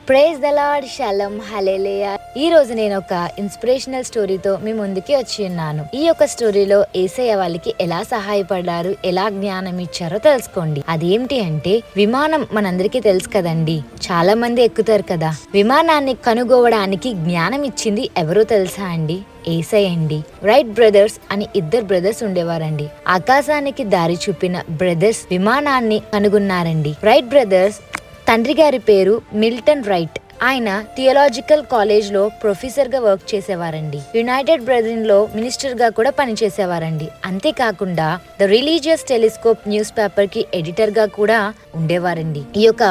Praise the lord, షాሎም, హల్లెలూయా. ఈ రోజు నేను ఒక ఇన్స్పిరేషనల్ స్టోరీతో మీ ముందుకి వచ్చి ఉన్నాను. ఈ యొక్క స్టోరీలో యేసయ్య వాళ్ళకి ఎలా సహాయపడ్డారు, ఎలా జ్ఞానం ఇచ్చారో తెలుసుకోండి. అదేంటి అంటే విమానం మనందరికీ తెలుసు కదండి, చాలా మంది ఎక్కుతారు కదా. విమానాన్ని కనుగోవడానికి జ్ఞానం ఇచ్చింది ఎవరో తెలుసా అండి? యేసయ్య అండి. రైట్ బ్రదర్స్ అని ఇద్దరు బ్రదర్స్ ఉండేవారండి. ఆకాశానికి దారి చూపిన బ్రదర్స్ విమానాన్ని కనుగొన్నారండి. రైట్ బ్రదర్స్ తండ్రి గారి పేరు మిల్టన్ రైట్. ఆయన థియోలాజికల్ కాలేజ్ లో ప్రొఫెసర్ గా వర్క్ చేసేవారండి. యునైటెడ్ బ్రెథరన్ లో మినిస్టర్ గా కూడా పనిచేసేవారండి. అంతేకాకుండా the religious telescope news paper కి ఎడిటర్ గా కూడా ఉండేవారండి. ఈ యొక్క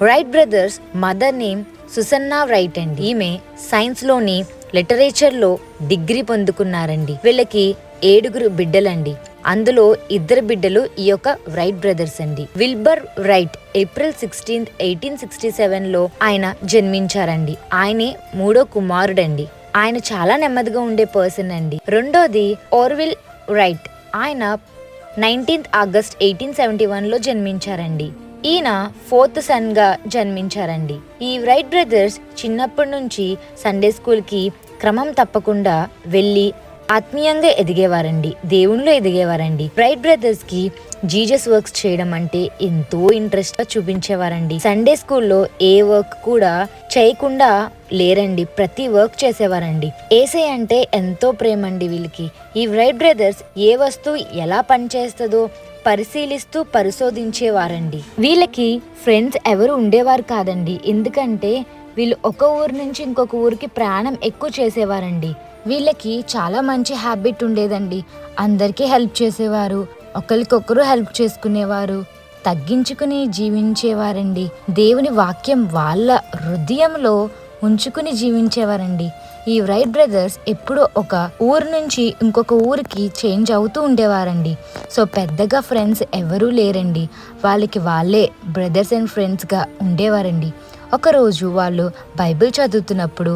right brothers mother name Susanna right అండి. ఈమె సైన్స్ లోని లిటరేచర్ లో డిగ్రీ పొందుకున్నారండి. వీళ్ళకి 7 బిడ్డలండి. అందులో 2 బిడ్డలు ఈ యొక్క రైట్ బ్రదర్స్ అండి. విల్బర్ రైట్ ఏప్రిల్ 16, 1867 లో ఆయన జన్మించారండి. ఆయనే 3వ కుమారుడండి. ఆయన చాలా నెమ్మదిగా ఉండే పర్సన్ అండి. రెండోది ఓర్విల్ రైట్. ఆయన 19 ఆగస్ట్ 1871 లో జన్మించారండి. ఈయన 4th సన్ గా జన్మించారండి. ఈ రైట్ బ్రదర్స్ చిన్నప్పటి నుంచి సండే స్కూల్ కి క్రమం తప్పకుండా వెళ్ళి ఆత్మీయంగా ఎదిగేవారండి, దేవునిలో ఎదిగేవారండి. రైట్ బ్రదర్స్ కి జీసస్ వర్క్స్ చేయడం అంటే ఎంతో ఇంట్రెస్ట్ గా చూపించేవారండి. సండే స్కూల్లో ఏ వర్క్ కూడా చేయకుండా లేరండి, ప్రతి వర్క్ చేసేవారండి. యేసయ్య అంటే ఎంతో ప్రేమ అండి వీళ్ళకి. ఈ రైట్ బ్రదర్స్ ఏ వస్తువు ఎలా పనిచేస్తుందో పరిశీలిస్తూ పరిశోధించేవారండి. వీళ్ళకి ఫ్రెండ్స్ ఎవరు ఉండేవారు కాదండి, ఎందుకంటే వీళ్ళు ఒక ఊరు నుంచి ఇంకొక ఊరికి ప్రయాణం ఎక్కువ చేసేవారండి. వీళ్ళకి చాలా మంచి హ్యాబిట్ ఉండేదండి. అందరికీ హెల్ప్ చేసేవారు, ఒకరికొకరు హెల్ప్ చేసుకునేవారు, తగ్గించుకుని జీవించేవారండి. దేవుని వాక్యం వాళ్ళ హృదయంలో ఉంచుకుని జీవించేవారండి. ఈ రైట్ బ్రదర్స్ ఎప్పుడో ఒక ఊరు నుంచి ఇంకొక ఊరికి చేంజ్ అవుతూ ఉండేవారండి. సో పెద్దగా ఫ్రెండ్స్ ఎవరూ లేరండి, వాళ్ళకి వాళ్ళే బ్రదర్స్ అండ్ ఫ్రెండ్స్గా ఉండేవారండి. ఒకరోజు వాళ్ళు బైబిల్ చదువుతున్నప్పుడు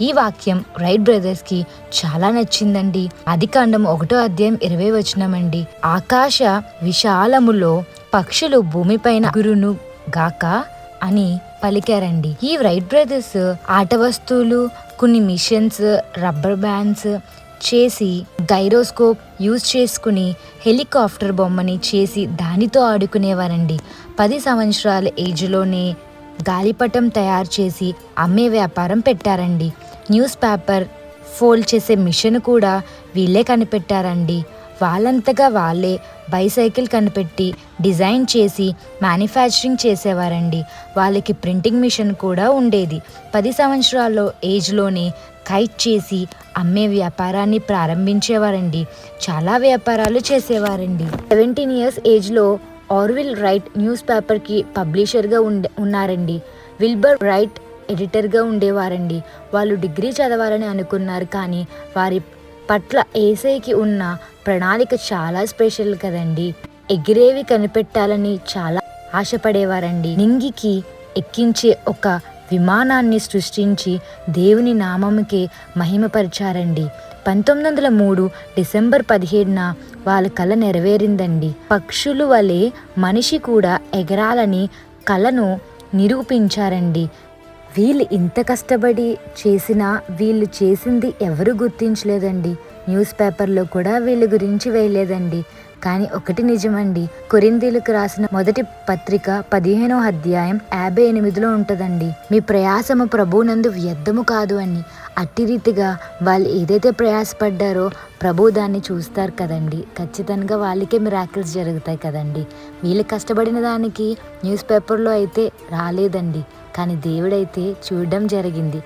ఈ వాక్యం రైట్ బ్రదర్స్ కి చాలా నచ్చిందండి. ఆదికాండం 1వ అధ్యాయం 20వ వచనం అండి. ఆకాశ విశాలములో పక్షులు భూమిపైన గురును గాక అని పలికారండి. ఈ రైట్ బ్రదర్స్ ఆట వస్తువులు, కొన్ని మిషన్స్, రబ్బర్ బ్యాండ్స్ చేసి, గైరోస్కోప్ యూజ్ చేసుకుని హెలికాప్టర్ బొమ్మని చేసి దానితో ఆడుకునేవారండి. 10 సంవత్సరాల ఏజ్లోనే గాలిపటం తయారు చేసి అమ్మే వ్యాపారం పెట్టారండి. న్యూస్ పేపర్ ఫోల్డ్ చేసే మిషన్ కూడా వీళ్ళే కనిపెట్టారండి. వాళ్ళంతగా వాళ్ళే బైసైకిల్ కనిపెట్టి డిజైన్ చేసి మ్యానుఫ్యాక్చరింగ్ చేసేవారండి. వాళ్ళకి ప్రింటింగ్ మిషన్ కూడా ఉండేది. 10 సంవత్సరాల ఏజ్లోనే కైట్ చేసి అమ్మే వ్యాపారాన్ని ప్రారంభించేవారండి. చాలా వ్యాపారాలు చేసేవారండి. 17 ఇయర్స్ ఏజ్లో ఓర్విల్ రైట్ న్యూస్ పేపర్కి పబ్లిషర్గా ఉన్నారండి. విల్బర్ రైట్ ఎడిటర్గా ఉండేవారండి. వాళ్ళు డిగ్రీ చదవాలని అనుకున్నారు, కానీ వారి పట్ల యేసయ్యకి ఉన్న ప్రణాళిక చాలా స్పెషల్ కదండి. ఎగిరేవి కనిపెట్టాలని చాలా ఆశపడేవారండి. నింగికి ఎక్కించే ఒక విమానాన్ని సృష్టించి దేవుని నామముకే మహిమపరిచారండి. 1903 డిసెంబర్ 17న వాళ్ళ కళ నెరవేరిందండి. పక్షులు వలె మనిషి కూడా ఎగరాలని కళను నిరూపించారండి. వీళ్ళు ఇంత కష్టపడి చేసినా వీళ్ళు చేసింది ఎవరు గుర్తించలేదండి. న్యూస్ పేపర్లో కూడా వీళ్ళ గురించి వేయలేదండి. కానీ ఒకటి నిజమండి, కొరింథీయులకు రాసిన మొదటి పత్రిక 15వ అధ్యాయం 58లో ఉంటుందండి, మీ ప్రయాసము ప్రభువునందు వ్యర్థము కాదు అని. అట్టి రీతిగా వాళ్ళు ఏదైతే ప్రయాసపడ్డారో ప్రభు దాన్ని చూస్తారు కదండి. ఖచ్చితంగా వాళ్ళకే మిరాకిల్స్ జరుగుతాయి కదండి. వీళ్ళు కష్టపడిన దానికి న్యూస్ పేపర్లో అయితే రాలేదండి, కానీ దేవుడైతే చూడడం జరిగింది.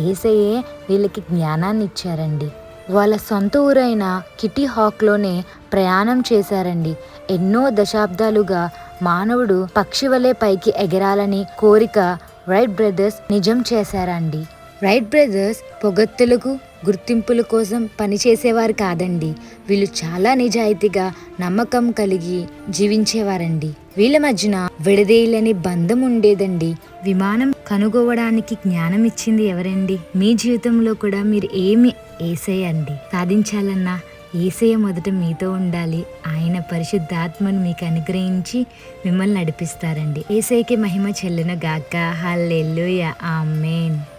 యేసయ్యే వీళ్ళకి జ్ఞానాన్ని ఇచ్చారండి. వాళ్ళ సొంత ఊరైన కిటీ హాక్లోనే ప్రయాణం చేశారండి. ఎన్నో దశాబ్దాలుగా మానవుడు పక్షి వలె పైకి ఎగరాలని కోరిక రైట్ బ్రదర్స్ నిజం చేశారండి. రైట్ బ్రదర్స్ పొగత్తులకు, గుర్తింపుల కోసం పనిచేసేవారు కాదండి. వీళ్ళు చాలా నిజాయితీగా, నమ్మకం కలిగి జీవించేవారండి. వీళ్ళ మధ్యన విడదీయలేని బంధం ఉండేదండి. విమానం కనుగోవడానికి జ్ఞానం ఇచ్చింది ఎవరండి? మీ జీవితంలో కూడా మీరు ఏమి యేసయ్య అండి. సాధించాలన్నా యేసయ్య మొదట మీతో ఉండాలి. ఆయన పరిశుద్ధాత్మను మీకు అనుగ్రహించి మిమ్మల్ని నడిపిస్తారండి. యేసయ్యకి మహిమ చెల్లును గాక. హల్లెలూయా. ఆమేన్.